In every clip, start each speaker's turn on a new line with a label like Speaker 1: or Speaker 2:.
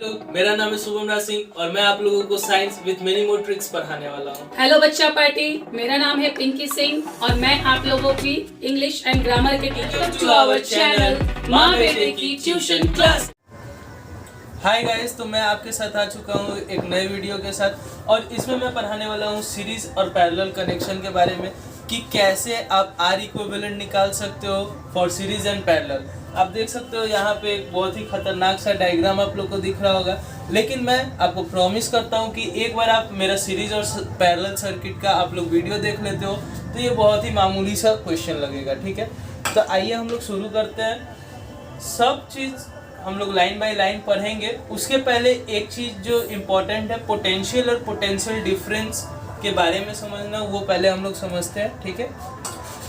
Speaker 1: मेरा नाम है शुभम राज सिंह और मैं आप लोगों को science with many more tricks पढ़ाने वाला हूँ।
Speaker 2: हेलो बच्चा पार्टी, मेरा नाम है पिंकी सिंह और मैं आप लोगों की इंग्लिश एंड ग्रामर के टीचर
Speaker 1: टू आवर चैनल माँ बेटे की ट्यूशन क्लास। हाय गाइस, तो मैं आपके साथ आ चुका हूँ एक नए वीडियो के साथ और इसमें मैं पढ़ाने वाला हूँ सीरीज और पैरेलल कनेक्शन के बारे में कि कैसे आप आर इक्विवेलेंट निकाल सकते हो फॉर सीरीज एंड पैरेलल। आप देख सकते हो यहाँ पे एक बहुत ही खतरनाक सा डायग्राम आप लोग को दिख रहा होगा, लेकिन मैं आपको प्रॉमिस करता हूँ कि एक बार आप मेरा सीरीज और पैरेलल सर्किट का आप लोग वीडियो देख लेते हो तो ये बहुत ही मामूली सा क्वेश्चन लगेगा। ठीक है, तो आइए हम लोग शुरू करते हैं। सब चीज़ हम लोग लाइन बाय लाइन पढ़ेंगे। उसके पहले एक चीज़ जो इम्पोर्टेंट है, पोटेंशियल और पोटेंशियल डिफरेंस के बारे में समझना, वो पहले हम लोग समझते हैं। ठीक है,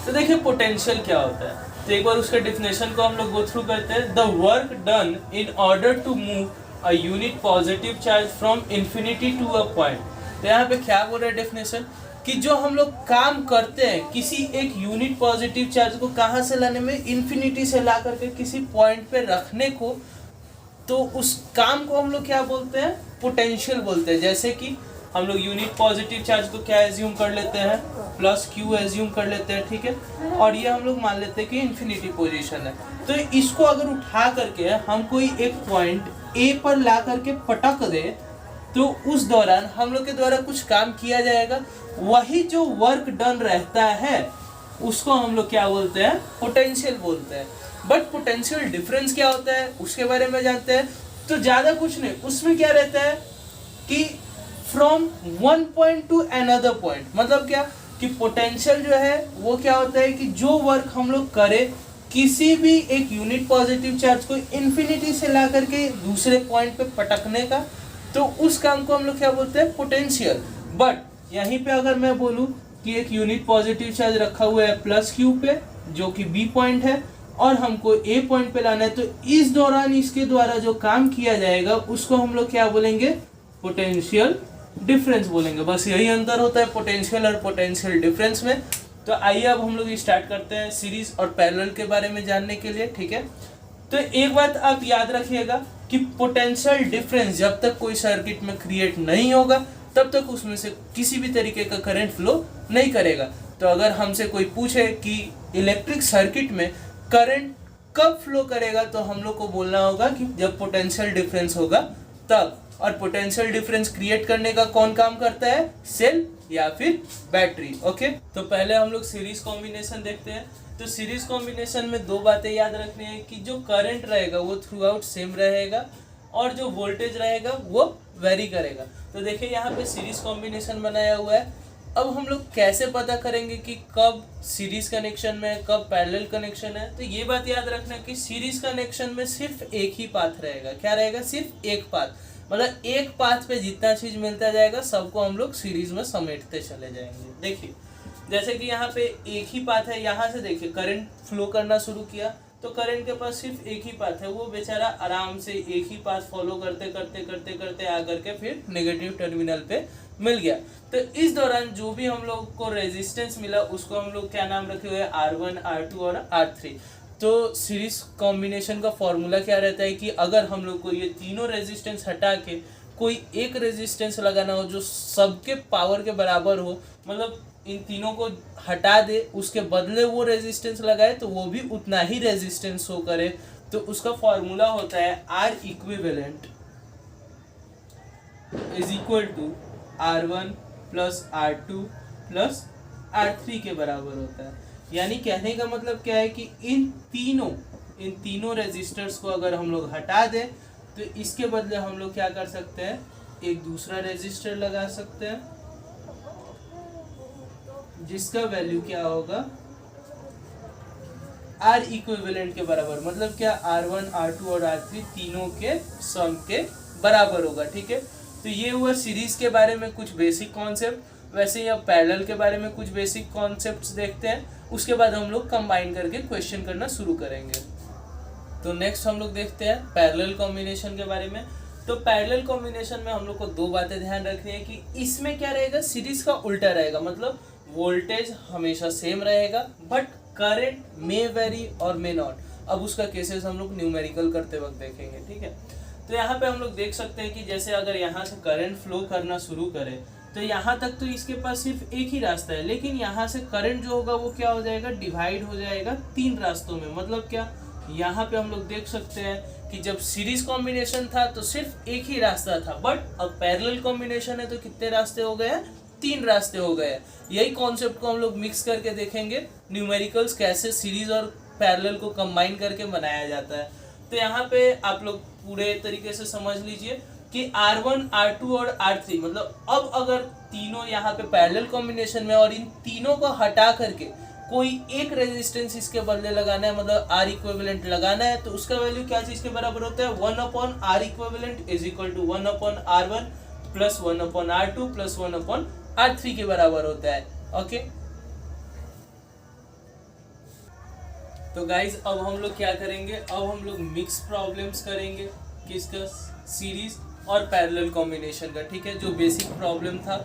Speaker 1: तो देखिए पोटेंशियल क्या होता है, तो एक बार उसके डेफिनेशन को हम लोग गो थ्रू करते हैं। The work done in order to move a unit positive charge from infinity to a point. तो यहाँ पे क्या बोल रहा है डेफिनेशन कि जो हम लोग काम करते हैं किसी एक यूनिट पॉजिटिव चार्ज को कहाँ से लाने में, इन्फिनिटी से ला करके किसी पॉइंट पे रखने को, तो उस काम को हम लोग क्या बोलते हैं, पोटेंशियल बोलते हैं। जैसे कि हम लोग यूनिट पॉजिटिव चार्ज को क्या एज्यूम कर लेते हैं, प्लस क्यू एज्यूम कर लेते हैं। ठीक है, और ये हम लोग मान लेते हैं कि इन्फिनिटी पोजीशन है। तो इसको अगर उठा करके हम कोई एक पॉइंट ए पर ला करके पटक दे तो उस दौरान हम लोग के द्वारा कुछ काम किया जाएगा, वही जो वर्क डन रहता है उसको हम लोग क्या बोलते हैं, पोटेंशियल बोलते हैं। बट पोटेंशियल डिफरेंस क्या होता है उसके बारे में जानते हैं। तो ज़्यादा कुछ नहीं, उसमें क्या रहता है कि from one point two another point, मतलब क्या कि पोटेंशियल जो है वो क्या होता है कि जो वर्क हम लोग करें किसी भी एक यूनिट पॉजिटिव चार्ज को इन्फिनिटी से ला करके दूसरे पॉइंट पे पटकने का, तो उस काम को हम लोग क्या बोलते हैं, पोटेंशियल। बट यहीं पे अगर मैं बोलूँ कि एक यूनिट पॉजिटिव चार्ज रखा हुआ है प्लस क्यू पे, जो कि बी पॉइंट है, और हमको ए पॉइंट पे लाना है, तो इस दौरान इसके द्वारा जो काम किया जाएगा उसको हम लोग क्या बोलेंगे, पोटेंशियल डिफरेंस बोलेंगे। बस यही अंतर होता है पोटेंशियल और पोटेंशियल डिफरेंस में। तो आइए अब हम लोग स्टार्ट करते हैं सीरीज और पैरेलल के बारे में जानने के लिए। ठीक है, तो एक बात आप याद रखिएगा कि पोटेंशियल डिफरेंस जब तक कोई सर्किट में क्रिएट नहीं होगा तब तक उसमें से किसी भी तरीके का करंट फ्लो नहीं करेगा। तो अगर हमसे कोई पूछे कि इलेक्ट्रिक सर्किट में करंट कब फ्लो करेगा, तो हम लोग को बोलना होगा कि जब पोटेंशियल डिफरेंस होगा तब। और पोटेंशियल डिफरेंस क्रिएट करने का कौन काम करता है, सेल या फिर बैटरी। ओके, तो पहले हम लोग सीरीज कॉम्बिनेशन देखते हैं। तो सीरीज कॉम्बिनेशन में दो बातें याद रखनी है कि जो करंट रहेगा वो थ्रू आउट सेम रहेगा और जो वोल्टेज रहेगा वो वेरी करेगा। तो देखिए यहाँ पे सीरीज कॉम्बिनेशन बनाया हुआ है। अब हम लोग कैसे पता करेंगे कि कब सीरीज कनेक्शन में है, कब पैरेलल कनेक्शन है। तो ये बात याद रखना कि सीरीज कनेक्शन में सिर्फ एक ही पाथ रहेगा। क्या रहेगा, सिर्फ एक पाथ, मतलब एक पाथ पे जितना चीज मिलता जाएगा सबको हम लोग सीरीज में समेटते चले जाएंगे। देखिए जैसे कि यहाँ पे एक ही पाथ है, यहाँ से देखिए करंट फ्लो करना शुरू किया तो करंट के पास सिर्फ एक ही पाथ है, वो बेचारा आराम से एक ही पाथ फॉलो करते करते करते करते आकर के फिर नेगेटिव टर्मिनल पे मिल गया। तो इस दौरान जो भी हम लोग को रेजिस्टेंस मिला उसको हम लोग क्या नाम रखे हुए हैं, R1, R2 और R3। तो सीरीज कॉम्बिनेशन का फॉर्मूला क्या रहता है कि अगर हम लोग को ये तीनों रेजिस्टेंस हटा के कोई एक रेजिस्टेंस लगाना हो जो सबके पावर के बराबर हो, मतलब इन तीनों को हटा दे उसके बदले वो रेजिस्टेंस लगाए तो वो भी उतना ही रेजिस्टेंस शो करे, तो उसका फॉर्मूला होता है R equivalent is equal to R1 plus R2 plus R3 के बराबर होता है। यानी कहने का मतलब क्या है कि इन तीनों रेजिस्टर्स को अगर हम लोग हटा दें तो इसके बदले हम लोग क्या कर सकते हैं, एक दूसरा रेजिस्टर लगा सकते हैं जिसका वैल्यू क्या होगा, R इक्विवेलेंट के बराबर, मतलब क्या R1, R2 और R3 तीनों के सम के बराबर होगा। ठीक है, तो ये हुआ सीरीज के बारे में कुछ बेसिक कॉन्सेप्ट। वैसे ही अब पैरेलल के बारे में कुछ बेसिक कॉन्सेप्ट्स देखते हैं, उसके बाद हम लोग कंबाइन करके क्वेश्चन करना शुरू करेंगे। तो नेक्स्ट हम लोग देखते हैं पैरेलल कॉम्बिनेशन के बारे में। तो पैरेलल कॉम्बिनेशन में हम लोग को दो बातें ध्यान रखनी है कि इसमें क्या रहेगा, सीरीज का उल्टा रहेगा, मतलब वोल्टेज हमेशा सेम रहेगा बट करंट मे वेरी और मे नॉट। अब उसका केसेस हम लोग न्यूमेरिकल करते वक्त देखेंगे। ठीक है, तो यहाँ पे हम लोग देख सकते हैं कि जैसे अगर यहाँ से करंट फ्लो करना शुरू करे तो यहाँ तक तो इसके पास सिर्फ एक ही रास्ता है, लेकिन यहाँ से करंट जो होगा वो क्या हो जाएगा, डिवाइड हो जाएगा 3 रास्तों में। मतलब क्या, यहाँ पे हम लोग देख सकते हैं कि जब सीरीज कॉम्बिनेशन था तो सिर्फ एक ही रास्ता था, बट अब पैरेलल कॉम्बिनेशन है तो कितने रास्ते हो गए हैं, 3 रास्ते हो गए हैं। यही कॉन्सेप्ट को हम लोग मिक्स करके देखेंगे, न्यूमेरिकल्स कैसे सीरीज और पैरेलल को कंबाइन करके बनाया जाता है। तो यहाँ पे आप लोग पूरे तरीके से समझ लीजिए कि R1, R2 और R3 मतलब अब अगर तीनों यहाँ पे पैरेलल कॉम्बिनेशन में और इन तीनों को हटा करके कोई एक रेजिस्टेंस इसके बदले लगाना है, मतलब R इक्विवेलेंट लगाना है, तो उसका वैल्यू क्या चीज के बराबर होता है, 1/R equivalent is equal to 1/R1 plus 1/R2 plus 1/R3 के बराबर होता है। ओके, तो गाइज अब हम लोग क्या करेंगे, अब हम लोग मिक्स प्रॉब्लम्स करेंगे, किसका, सीरीज और पैरेलल कॉम्बिनेशन का। ठीक है, जो बेसिक प्रॉब्लम था,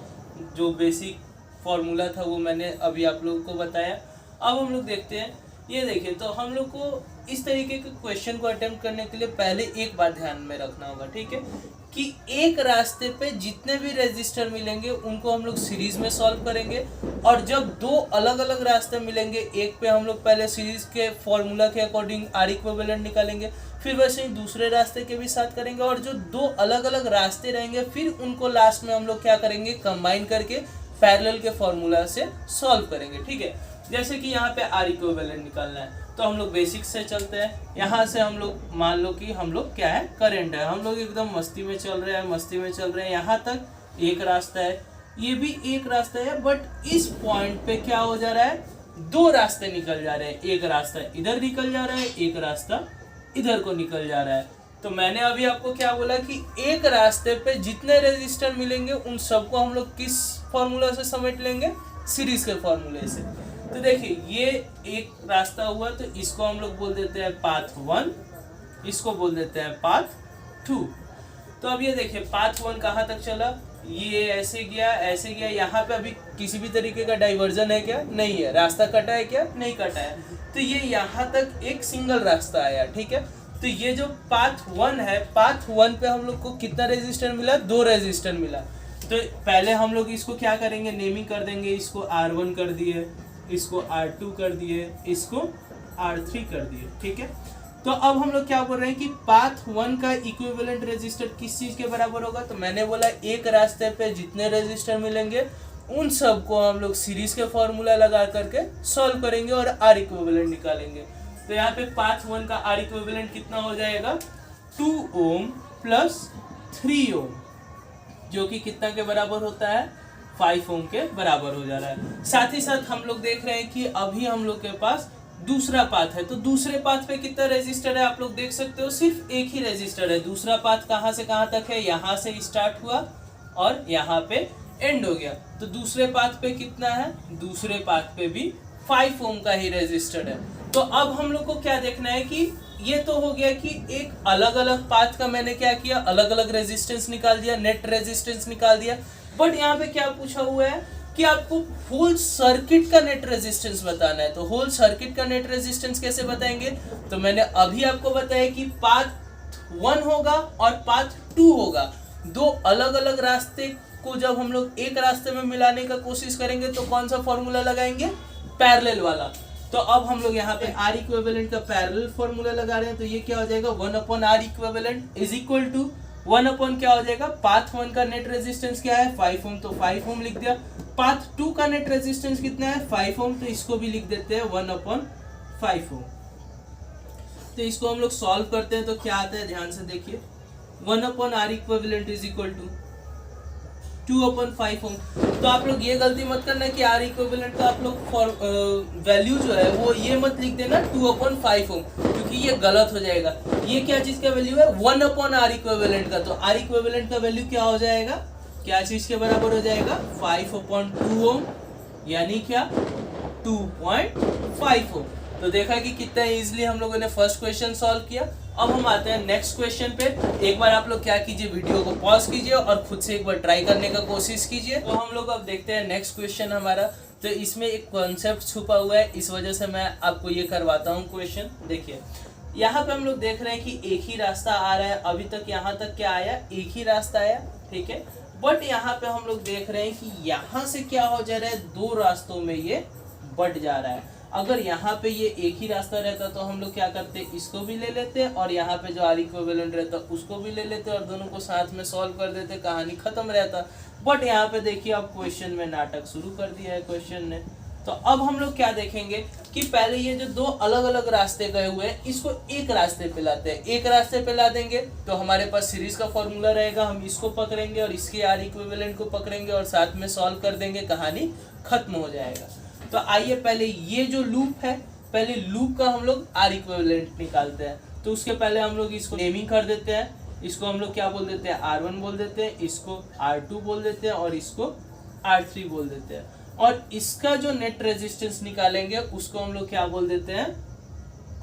Speaker 1: जो बेसिक फॉर्मूला था वो मैंने अभी आप लोगों को बताया। अब हम लोग देखते हैं, ये देखिए, तो हम लोग को इस तरीके के क्वेश्चन को अटेम्प्ट करने के लिए पहले एक बात ध्यान में रखना होगा, ठीक है, कि एक रास्ते पे जितने भी रेजिस्टर मिलेंगे उनको हम लोग सीरीज में सॉल्व करेंगे, और जब 2 अलग अलग रास्ते मिलेंगे, एक पे हम लोग पहले सीरीज के फॉर्मूला के अकॉर्डिंग R इक्विवेलेंट निकालेंगे, फिर वैसे ही दूसरे रास्ते के भी साथ करेंगे, और जो 2 अलग अलग रास्ते रहेंगे फिर उनको लास्ट में हम लोग क्या करेंगे, कंबाइन करके पैरेलल के फॉर्मूला से सॉल्व करेंगे। ठीक है, जैसे कि यहाँ पे R इक्विवेलेंट निकालना है तो हम लोग बेसिक से चलते हैं। यहाँ से हम लोग मान लो कि हम लोग क्या है, करंट है, हम लोग एकदम मस्ती में चल रहे हैं, यहाँ तक एक रास्ता है, ये भी एक रास्ता है, बट इस पॉइंट पे क्या हो जा रहा है, 2 रास्ते निकल जा रहे हैं, एक रास्ता इधर निकल जा रहा है, एक रास्ता इधर को निकल जा रहा है। तो मैंने अभी आपको क्या बोला कि एक रास्ते पे जितने रेजिस्टर मिलेंगे उन सबको हम लोग किस फॉर्मूला से समेट लेंगे, सीरीज के फॉर्मूले से। तो देखिए, ये एक रास्ता हुआ तो इसको हम लोग बोल देते हैं पाथ 1, इसको बोल देते हैं पाथ 2। तो अब ये देखिए, पाथ 1 कहाँ तक चला, ये ऐसे गया, यहाँ पे अभी किसी भी तरीके का डाइवर्जन है क्या, नहीं है, रास्ता कटा है क्या, नहीं कटा है, तो ये यहाँ तक एक सिंगल रास्ता आया। ठीक है, तो ये जो पाथ 1 है, पाथ 1 पे हम लोग को कितना रेजिस्टर मिला, 2 रेजिस्टर मिला। तो पहले हम लोग इसको क्या करेंगे, नेमिंग कर देंगे, इसको R1 कर दिए, इसको R2 कर दिए, इसको R3 कर दिए। ठीक है, तो अब हम लोग क्या बोल रहे हैं कि पाथ 1 का इक्विवेलेंट रेजिस्टर किस चीज के बराबर होगा, तो मैंने बोला एक रास्ते पे जितने रेजिस्टर मिलेंगे उन सब को हम लोग सीरीज के फॉर्मूला लगा करके सॉल्व करेंगे और R इक्विवेलेंट निकालेंगे। तो यहाँ पे पाथ 1 का R इक्विवेलेंट कितना हो जाएगा, 2 ओम प्लस 3 ओम, जो कि कितना के बराबर होता है, 5 ओम के बराबर हो जा रहा है। साथ ही साथ हम लोग देख रहे हैं कि अभी हम लोग के पास दूसरा पाथ है, तो दूसरे पाथ पे कितना रेजिस्टर है आप लोग देख सकते हो, सिर्फ एक ही रेजिस्टर है। दूसरा पाथ कहाँ से कहाँ तक है, यहाँ से स्टार्ट हुआ और यहाँ पे एंड हो गया। तो दूसरे पाथ पे कितना है, दूसरे पाथ पे भी 5 ओम का ही रेजिस्टर है। तो अब हम लोग को क्या देखना है कि ये तो हो गया कि एक अलग अलग पाथ का मैंने क्या किया, अलग अलग रेजिस्टेंस निकाल दिया, नेट रेजिस्टेंस निकाल दिया, बट यहाँ पे क्या पूछा हुआ है कि आपको होल सर्किट का नेट रेजिस्टेंस बताना है। तो होल सर्किट का नेट रेजिस्टेंस कैसे बताएंगे, तो मैंने अभी आपको बताया कि पाथ 1 होगा और पाथ 2 होगा। 2 अलग अलग रास्ते को जब हम लोग एक रास्ते में मिलाने का कोशिश करेंगे तो कौन सा फॉर्मूला लगाएंगे, पैरेलल वाला। तो अब हम लोग यहाँ पे R इक्विवेलेंट का पैरेलल फॉर्मूला लगा रहे हैं, तो ये क्या हो जाएगा, 1/R equivalent is equal to 1 क्या हो जाएगा, पाथ 1 का नेट रेजिस्टेंस क्या है, 5 ओम, तो 5 ओम लिख दिया। पाथ 2 का नेट रेजिस्टेंस कितना है, 5 ओम, तो इसको भी लिख देते हैं 1/5 ओम। तो इसको हम लोग सॉल्व करते हैं तो क्या आता है, ध्यान से देखिए, 1/R equivalent is equal to 2/5 ohm. तो आप लोग ये गलती मत करना कि R इक्विवेलेंट का आप लोग वैल्यू जो है वो ये मत लिख देना 2/5 ओम, क्योंकि ये गलत हो जाएगा। ये क्या चीज का वैल्यू है, 1/R इक्विवेलेंट का। तो R इक्विवेलेंट का वैल्यू क्या हो जाएगा, क्या चीज के बराबर हो जाएगा, 5/2 ओम, यानी क्या 2.5 ओम। तो देखा कि कितना इजीली हम लोगों ने फर्स्ट क्वेश्चन सॉल्व किया। अब हम आते हैं नेक्स्ट क्वेश्चन पे। एक बार आप लोग क्या कीजिए, वीडियो को पॉज कीजिए और खुद से एक बार ट्राई करने का कोशिश कीजिए। तो हम लोग अब देखते हैं नेक्स्ट क्वेश्चन हमारा। तो इसमें एक कॉन्सेप्ट छुपा हुआ है, इस वजह से मैं आपको ये करवाता हूँ क्वेश्चन। देखिए, यहाँ पे हम लोग देख रहे हैं कि एक ही रास्ता आ रहा है, अभी तक यहाँ तक क्या आया, एक ही रास्ता आया, ठीक है। बट यहाँ पे हम लोग देख रहे हैं कि यहाँ से क्या हो जा रहा है, दो रास्तों में ये बढ़ जा रहा है। अगर यहाँ पे ये एक ही रास्ता रहता तो हम लोग क्या करते, इसको भी ले लेते और यहाँ पे जो आर इक्विवेलेंट रहता उसको भी ले लेते और दोनों को साथ में सॉल्व कर देते, कहानी खत्म रहता। बट यहाँ पे देखिए अब क्वेश्चन में नाटक शुरू कर दिया है क्वेश्चन ने। तो अब हम लोग क्या देखेंगे कि पहले ये जो दो अलग अलग रास्ते गए हुए हैं इसको एक रास्ते पे लाते हैं। एक रास्ते पे ला देंगे तो हमारे पास सीरीज का फॉर्मूला रहेगा, हम इसको पकड़ेंगे और इसके आर इक्विवेलेंट को पकड़ेंगे और साथ में सॉल्व कर देंगे, कहानी खत्म हो जाएगा। तो आइए पहले ये जो लूप है, पहले लूप का हम लोग आर इक्विवेलेंट निकालते हैं। तो उसके पहले हम लोग इसको नेमिंग कर देते हैं। इसको हम लोग क्या बोल देते हैं, R1 बोल देते हैं, इसको R2 बोल देते हैं और इसको R3 बोल देते हैं। और इसका जो नेट रेजिस्टेंस निकालेंगे उसको हम लोग क्या बोल देते हैं,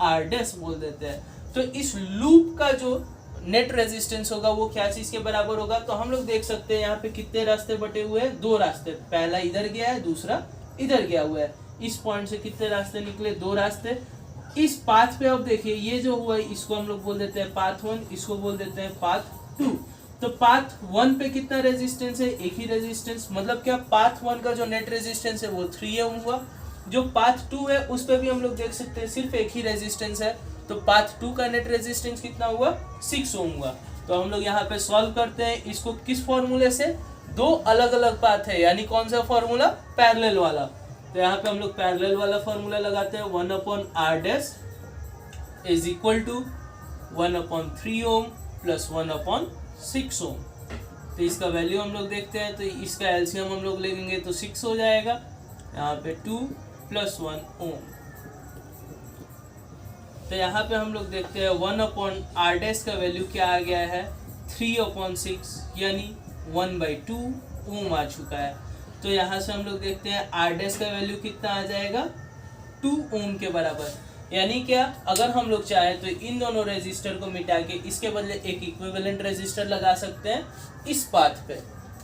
Speaker 1: R डैश बोल देते हैं। तो इस लूप का जो नेट रेजिस्टेंस होगा वो क्या चीज के बराबर होगा, तो हम लोग देख सकते हैं यहाँ पे कितने रास्ते बटे हुए हैं, दो रास्ते, पहला इधर गया है, दूसरा इधर गया हुआ है। इस पॉइंट से कितने रास्ते निकले, दो रास्ते। इस पाथ पे अब देखिए ये जो हुआ है इसको हम लोग बोल देते हैं पाथ 1, इसको बोल देते हैं पाथ 2। तो पाथ 1 पे कितना रेजिस्टेंस है, एक ही रेजिस्टेंस, मतलब क्या पाथ 1 का जो नेट रेजिस्टेंस है वो 3 ओम हुआ। जो पाथ 2 है उस पे भी हम लोग देख सकते हैं सिर्फ एक ही रेजिस्टेंस है, तो पाथ 2 का नेट रेजिस्टेंस कितना हुआ, 6 ओम हुआ। तो हम लोग यहाँ पे सॉल्व करते हैं इसको किस फॉर्मूले से, दो अलग अलग पाथ है, यानी कौन सा फॉर्मूला, पैरेलल वाला। तो यहाँ पे हम लोग पैरेलल वाला फॉर्मूला लगाते हैं, 1/R dash is equal to 1/3 ohm plus 1/6 ohm. तो इसका वैल्यू हम लोग देखते हैं, तो इसका एलसीएम हम लोग लेंगे तो 6 हो जाएगा, यहाँ पे 2 + 1 ओम। तो यहाँ पे हम लोग देखते हैं 1/R डैश का वैल्यू क्या आ गया है, 3/6 यानी 1/2 ओम आ चुका है। तो यहाँ से हम लोग देखते हैं R डैश का वैल्यू कितना आ जाएगा, 2 ओम के बराबर। यानी क्या, अगर हम लोग चाहें तो इन दोनों रेजिस्टर को मिटा के इसके बदले एक इक्विवेलेंट रेजिस्टर लगा सकते हैं इस पाथ पे।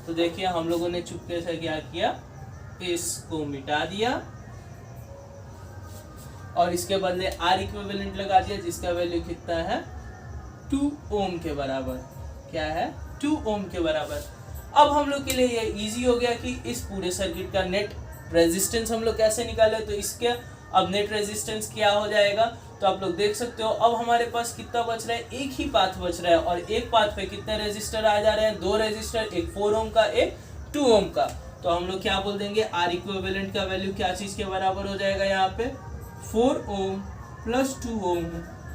Speaker 1: तो देखिए हम लोगों ने चुपके से क्या किया, इसको मिटा दिया और इसके बदले R इक्विवेलेंट लगा दिया जिसका वैल्यू कितना है, 2 ओम के बराबर। क्या है, 2 ओम के बराबर। अब हम लोग के लिए ये इजी हो गया कि इस पूरे सर्किट का नेट रेजिस्टेंस हम लोग कैसे निकाले। तो इसके अब नेट रेजिस्टेंस क्या हो जाएगा, तो आप लोग देख सकते हो अब हमारे पास कितना बच रहा है, एक ही पाथ बच रहा है और एक पाथ पे कितने रेजिस्टर आ जा रहे हैं, दो रेजिस्टर, एक 4 ओम का, एक 2 ओम का। तो हम लोग क्या बोल देंगे, आर इक्विवेलेंट का वैल्यू क्या चीज के बराबर हो जाएगा, यहाँ पे 4 ohm plus 2 ohm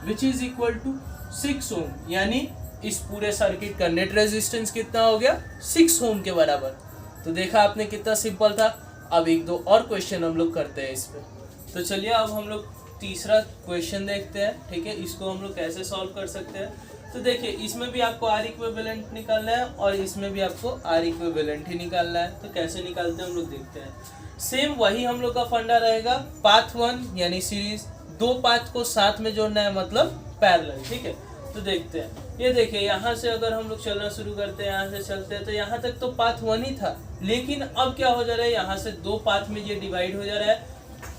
Speaker 1: which is equal to 6 ohm. यानी इस पूरे सर्किट का नेट रेजिस्टेंस कितना हो गया, 6 ओम के बराबर। तो देखा आपने कितना सिंपल था। अब एक दो और क्वेश्चन हम लोग करते हैं इस पे। तो चलिए अब हम लोग तीसरा क्वेश्चन देखते हैं, ठीक है। इसको हम लोग कैसे सॉल्व कर सकते हैं। तो देखिए इसमें भी आपको आर इक्विवेलेंट निकालना है और इसमें भी आपको आर इक्विवेलेंट ही निकालना है। तो कैसे निकालते हैं हम लोग देखते हैं। सेम वही हम लोग का फंडा रहेगा, पाथ 1 यानी सीरीज, दो पाथ को साथ में जोड़ना है मतलब पैरेलल, ठीक है। तो देखते हैं, ये देखिए यहाँ से अगर हम लोग चलना शुरू करते हैं, यहाँ से चलते हैं तो यहाँ तक तो पाथ 1 ही था, लेकिन अब क्या हो जा रहा है, यहाँ से दो पाथ में ये डिवाइड हो जा रहा है।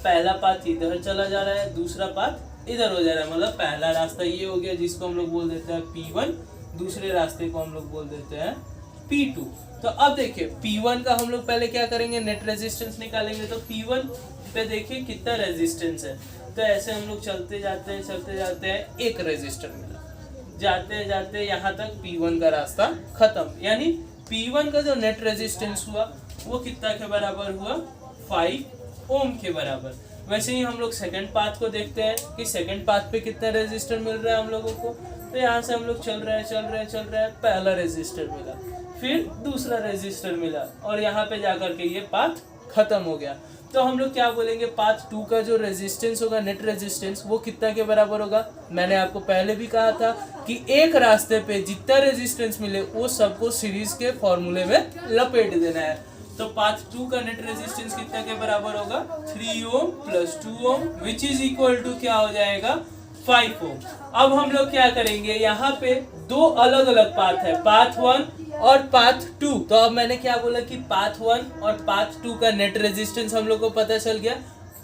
Speaker 1: पहला पाथ इधर चला जा रहा है, दूसरा पाथ इधर हो जा रहा है। मतलब पहला रास्ता ये हो गया जिसको हम लोग बोल देते हैं P1, दूसरे रास्ते को हम लोग बोल देते हैं P2। तो अब देखिए P1 का हम लोग पहले क्या करेंगे, नेट रेजिस्टेंस निकालेंगे। तो P1 पे देखिए कितना रेजिस्टेंस है। तो ऐसे हम लोग चलते जाते हैं, एक रेजिस्टर मिला, जाते यहाँ तक P1 का रास्ता खत्म। यानी P1 का जो नेट रेजिस्टेंस हुआ वो कितना के बराबर हुआ, 5 ओम के बराबर। वैसे ही हम लोग सेकंड पाथ को देखते हैं कि सेकंड पाथ पे कितना रेजिस्टर मिल रहा है हम लोगों को। तो यहाँ से हम लोग चल रहे हैं, पहला रेजिस्टर मिला, फिर दूसरा रेजिस्टर मिला और यहाँ पे जाकर के ये पाथ खत्म हो गया। तो हम लोग क्या बोलेंगे, पाथ 2 का जो रेजिस्टेंस होगा, नेट रेजिस्टेंस, वो कितना के बराबर होगा। मैंने आपको पहले भी कहा था कि एक रास्ते पे जितना रेजिस्टेंस मिले वो सबको सीरीज के फॉर्मूले में लपेट देना है। तो पाथ 2 का नेट रेजिस्टेंस कितना के बराबर होगा, 3 ohm plus 2 ohm which is equal to क्या हो जाएगा, 5 ओम। अब हम लोग क्या करेंगे, यहाँ पे दो अलग अलग पाथ है, पाथ 1 और पाथ 2। तो अब मैंने क्या बोला कि पाथ 1 और पाथ 2 का नेट रेजिस्टेंस हम लोग को पता चल गया।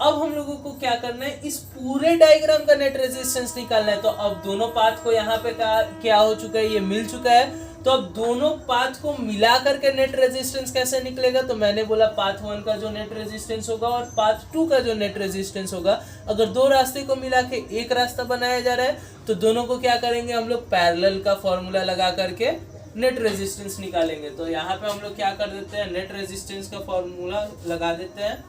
Speaker 1: अब हम लोगों को क्या करना है, इस पूरे डायग्राम का नेट रेजिस्टेंस निकालना है। तो अब दोनों पाथ को यहाँ पे क्या हो चुका है, ये मिल चुका है। तो अब दोनों पाथ को मिला करके नेट रेजिस्टेंस कैसे निकलेगा, तो मैंने बोला पाथ 1 का जो नेट रेजिस्टेंस होगा और पाथ 2 का जो नेट रेजिस्टेंस होगा, अगर दो रास्ते को मिला के एक रास्ता बनाया जा रहा है तो दोनों को क्या करेंगे हम लोग, पैरेलल का फॉर्मूला लगा करके नेट रेजिस्टेंस निकालेंगे। तो यहाँ पे हम लोग क्या कर देते हैं, नेट रेजिस्टेंस का फॉर्मूला लगा देते हैं,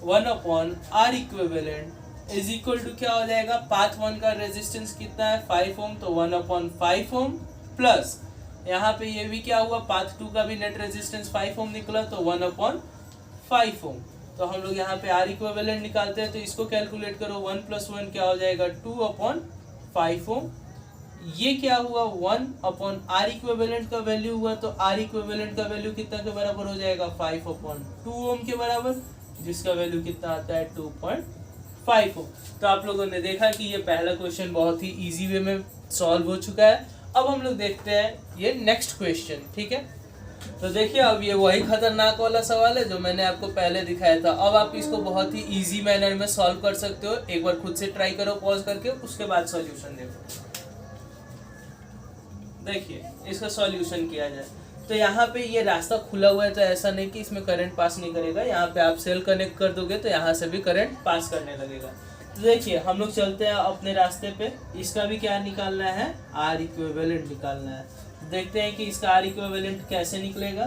Speaker 1: 1/R equivalent is equal to क्या हो जाएगा, पाथ 1 का रेजिस्टेंस कितना है 5 ओम, तो 1/5 ओम प्लस यहाँ पे ये भी क्या हुआ, पाथ 2 का भी नेट रेजिस्टेंस 5 ओम निकला, तो 1/5 ओम। तो हम लोग यहाँ पे R इक्विवेलेंट निकालते हैं, तो इसको कैलकुलेट करो, 1 + 1 क्या हो जाएगा 2/5 ओम। ये क्या हुआ 1/R इक्विवेलेंट का वैल्यू हुआ, तो R इक्विवेलेंट का वैल्यू कितना के बराबर हो जाएगा 5/2 ओम के बराबर, जिसका वैल्यू कितना आता है 2.5 ओम। तो आप लोगों ने देखा कि ये पहला क्वेश्चन बहुत ही इजी वे में सॉल्व हो चुका है। अब हम लोग देखते हैं ये नेक्स्ट क्वेश्चन, ठीक है। तो देखिए अब ये वही खतरनाक वाला सवाल है जो मैंने आपको पहले दिखाया था। अब आप इसको बहुत ही इजी मैनर में सॉल्व कर सकते हो। एक बार खुद से ट्राई करो पॉज करके, उसके बाद सॉल्यूशन देखो। देखिए इसका सॉल्यूशन किया जाए तो यहाँ पे ये रास्ता खुला हुआ है, तो ऐसा नहीं कि इसमें करंट पास नहीं करेगा। यहाँ पे आप सेल कनेक्ट कर दोगे तो यहाँ से भी करंट पास करने लगेगा। तो देखिए हम लोग चलते हैं अपने रास्ते पे, इसका भी क्या निकालना है, R इक्विवेलेंट निकालना है। देखते हैं कि इसका R इक्विवेलेंट कैसे निकलेगा।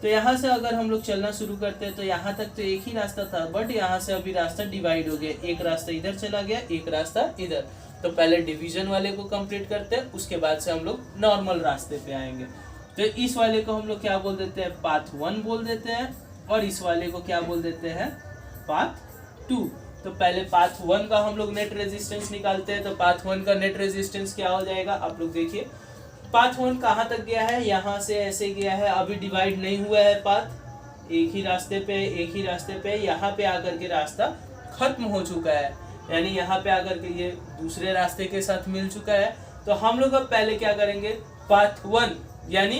Speaker 1: तो यहाँ से अगर हम लोग चलना शुरू करते हैं तो यहाँ तक तो एक ही रास्ता था, बट यहाँ से अभी रास्ता डिवाइड हो गया, एक रास्ता इधर चला गया, एक रास्ता इधर। तो पहले डिवीजन वाले को कंप्लीट करते हैं, उसके बाद से हम लोग नॉर्मल रास्ते पे आएंगे। तो इस वाले को हम लोग क्या बोल देते हैं, पाथ 1 बोल देते हैं, और इस वाले को क्या बोल देते हैं, पाथ 2। तो पहले पाथ 1 का हम लोग नेट रेजिस्टेंस निकालते हैं। तो पाथ 1 का नेट रेजिस्टेंस क्या हो जाएगा, आप लोग देखिए पाथ 1 कहाँ तक गया है, यहाँ से ऐसे गया है, अभी डिवाइड नहीं हुआ है पाथ, एक ही रास्ते पे यहाँ पे आकर के रास्ता खत्म हो चुका है, यानी यहाँ पे आकर के ये दूसरे रास्ते के साथ मिल चुका है। तो हम लोग अब पहले क्या करेंगे, पाथ 1 यानी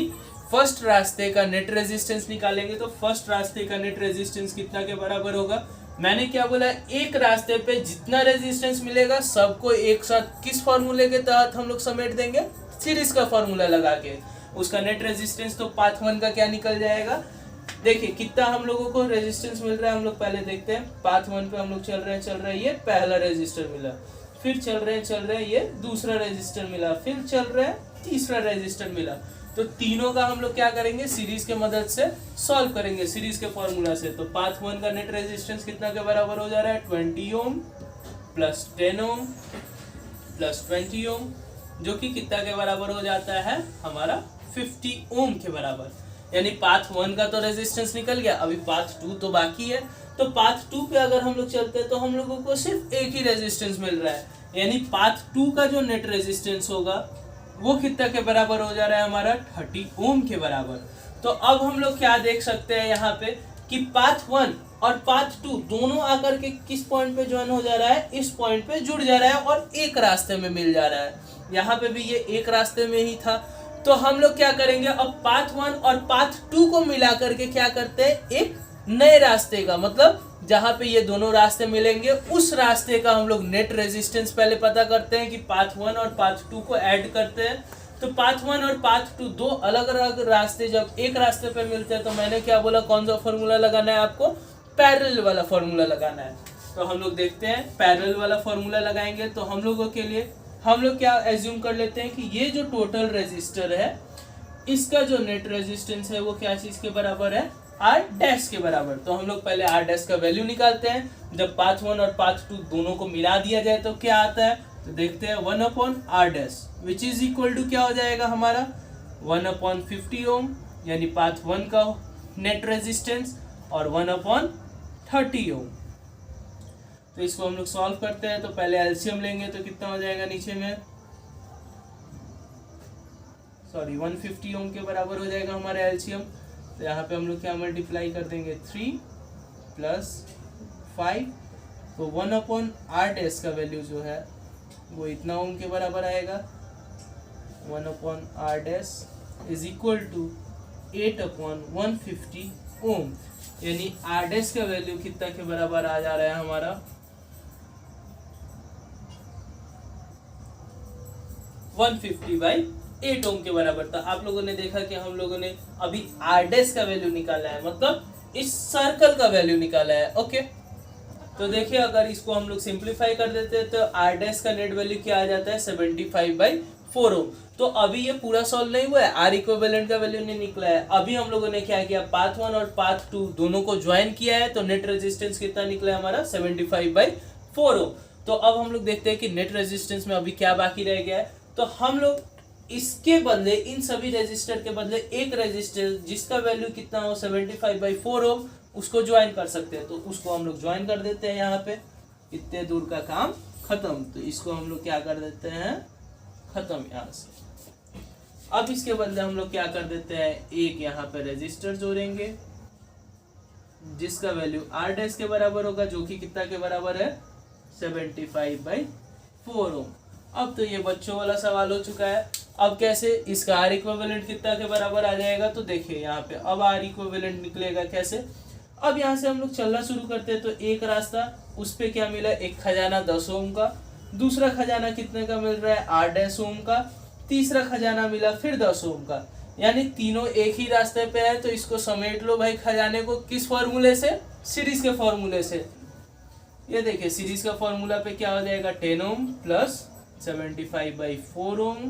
Speaker 1: फर्स्ट रास्ते का नेट रेजिस्टेंस निकालेंगे। तो फर्स्ट रास्ते का नेट रेजिस्टेंस कितना के बराबर होगा, मैंने क्या बोला, एक रास्ते पे जितना रेजिस्टेंस मिलेगा सबको एक साथ किस फॉर्मूले के तहत हम लोग समेट देंगे, सीरीज का फॉर्मूला लगा के। उसका नेट रेजिस्टेंस तो पाथ 1 का क्या निकल जाएगा, देखिए कितना हम लोगों को रेजिस्टेंस मिल रहा है। हम लोग पहले देखते हैं, पाथ 1 पे हम लोग चल रहे हैं, ये पहला रेजिस्टर मिला, फिर चल रहे हैं ये दूसरा रेजिस्टर मिला, फिर चल रहे हैं तीसरा रेजिस्टर मिला। तो तीनों का हम लोग क्या करेंगे, सीरीज के मदद से सॉल्व करेंगे, सीरीज के फॉर्मूला से। तो पाथ 1 का नेट रेजिस्टेंस कितना के बराबर हो जा रहा है, 20 ओम प्लस 10 ओम प्लस 20 ओम, जो कि कितना के बराबर हो जाता है हमारा 50 ओम के बराबर। यानी पाथ 1 का तो रेजिस्टेंस निकल गया, अभी पाथ 2 तो बाकी है। तो पाथ 2 पे अगर हम लोग चलते हैं तो हम लोगों को सिर्फ एक ही रेजिस्टेंस मिल रहा है, यानी पाथ 2 का जो नेट रेजिस्टेंस होगा वो कितना के बराबर हो जा रहा है हमारा 30 ओम के बराबर। तो अब हम लोग क्या देख सकते हैं यहाँ पे कि पाथ 1 और पाथ 2 दोनों आकर के किस पॉइंट पे ज्वाइन हो जा रहा है, इस पॉइंट पे जुड़ जा रहा है और एक रास्ते में मिल जा रहा है। यहाँ पे भी ये एक रास्ते में ही था। तो हम लोग क्या करेंगे, अब पाथ 1 और पाथ 2 को मिला करके क्या करते हैं, एक नए रास्ते का, मतलब जहां पे ये दोनों रास्ते मिलेंगे उस रास्ते का हम लोग नेट रेजिस्टेंस पहले पता करते हैं कि पाथ 1 और पाथ 2 को ऐड करते हैं। तो पाथ 1 और पाथ 2 दो अलग अलग रास्ते जब एक रास्ते पे मिलते हैं तो मैंने क्या बोला, कौन सा फॉर्मूला लगाना है आपको, पैरेलल वाला फॉर्मूला लगाना है। तो हम लोग देखते हैं पैरेलल वाला फॉर्मूला लगाएंगे तो हम लोगों के लिए हम लोग क्या एज्यूम कर लेते हैं कि ये जो टोटल रेजिस्टर है इसका जो नेट रेजिस्टेंस है वो क्या चीज के बराबर है, R डैश के बराबर। तो हम लोग पहले R डैश का वैल्यू निकालते हैं। जब पाथ 1 और पाथ 2 दोनों को मिला दिया जाए तो क्या आता है, तो देखते हैं 1/R dash which is equal to क्या हो जाएगा हमारा 1/50 ओम, यानी पाथ 1 का नेट रेजिस्टेंस और 1/30 ओम। तो इसको हम लोग सॉल्व करते हैं। तो पहले एलसीएम लेंगे तो कितना हो जाएगा, नीचे में 150 ओम के बराबर हो जाएगा हमारा एलसीएम। तो यहाँ पे हम लोग क्या मल्टीप्लाई कर देंगे, 3 + 5, तो 1/R डैश का वैल्यू जो है वो इतना ओम के बराबर आएगा, 1/R dash is equal to 8/150 ohm, यानी R डैश का वैल्यू कितना के बराबर आ जा रहा है हमारा 150/8 ओम के बराबर। तो आप लोगों ने देखा कि हम लोगों ने अभी आर डैश का वैल्यू निकाला है, मतलब इस सर्कल का वैल्यू निकाला है। ओके, तो देखिए अगर इसको हम लोग सिंप्लीफाई कर देते हैं तो आर डैश का नेट वैल्यू क्या आ जाता है 75/4 ओम। तो अभी ये पूरा सॉल्व नहीं हुआ है, आर इक्विवेलेंट का वैल्यू नहीं निकला है। अभी हम लोगों ने क्या किया, पाथ 1 और पाथ 2 दोनों को ज्वाइन किया है, तो नेट रेजिस्टेंस कितना निकला है हमारा 75/4 ओम। तो अब हम लोग देखते हैं कि नेट रेजिस्टेंस में अभी क्या बाकी रह गया है। तो हम लोग इसके बदले, इन सभी रेजिस्टर के बदले एक रेजिस्टर जिसका वैल्यू कितना हो 75/4 ओम उसको ज्वाइन कर सकते हैं। तो उसको हम लोग ज्वाइन कर देते हैं यहाँ पे, इतने दूर का काम खत्म। तो इसको हम लोग क्या कर देते हैं, खत्म यहाँ से। अब इसके बदले हम लोग क्या कर देते हैं, एक यहाँ पे रेजिस्टर जोड़ेंगे जिसका वैल्यू आर डैश के बराबर होगा, जो कि कितना के बराबर है 75/4 ओम। अब तो ये बच्चों वाला सवाल हो चुका है। अब कैसे इसका आर इक्विवेलेंट कितना के बराबर आ जाएगा, तो देखिए यहाँ पे अब आर इक्विवेलेंट निकलेगा कैसे। अब यहाँ से हम लोग चलना शुरू करते हैं। तो एक रास्ता, उस पे क्या मिला, एक खजाना 10 ओम का, दूसरा खजाना कितने का मिल रहा है 8 डैश ओम का, तीसरा खजाना मिला फिर 10 ओम का, यानी तीनों एक ही रास्ते पे है। तो इसको समेट लो भाई खजाने को, किस फॉर्मूले से, सीरीज के फॉर्मूले से। ये देखिए सीरीज का फॉर्मूला पे क्या हो जाएगा 10 ओम प्लस 75/4 ओम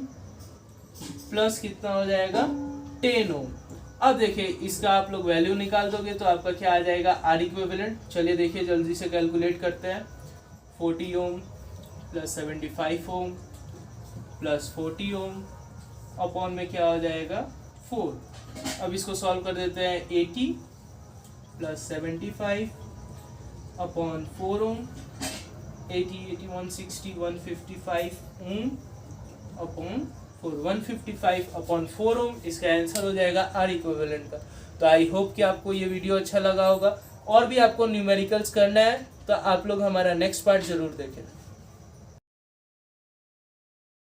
Speaker 1: प्लस कितना हो जाएगा 10 ओम। अब देखिए इसका आप लोग वैल्यू निकाल दोगे तो आपका क्या आ जाएगा आर इक्विवेलेंट। चलिए देखिए जल्दी से कैलकुलेट करते हैं। 40 ओम प्लस 75 ओम प्लस 40 ओम अपॉन में क्या हो जाएगा 4। अब इसको सॉल्व कर देते हैं। 80 प्लस 75 अपॉन 4 ओम, 80, 80, 160, 155 ओम अपॉन 4, 155 अपॉन 4 ओम। इसका आंसर हो जाएगा आर इक्विवेलेंट का। तो आई होप कि आपको ये वीडियो अच्छा लगा होगा। और भी आपको न्यूमेरिकल्स करना है तो आप लोग हमारा नेक्स्ट पार्ट जरूर देखें।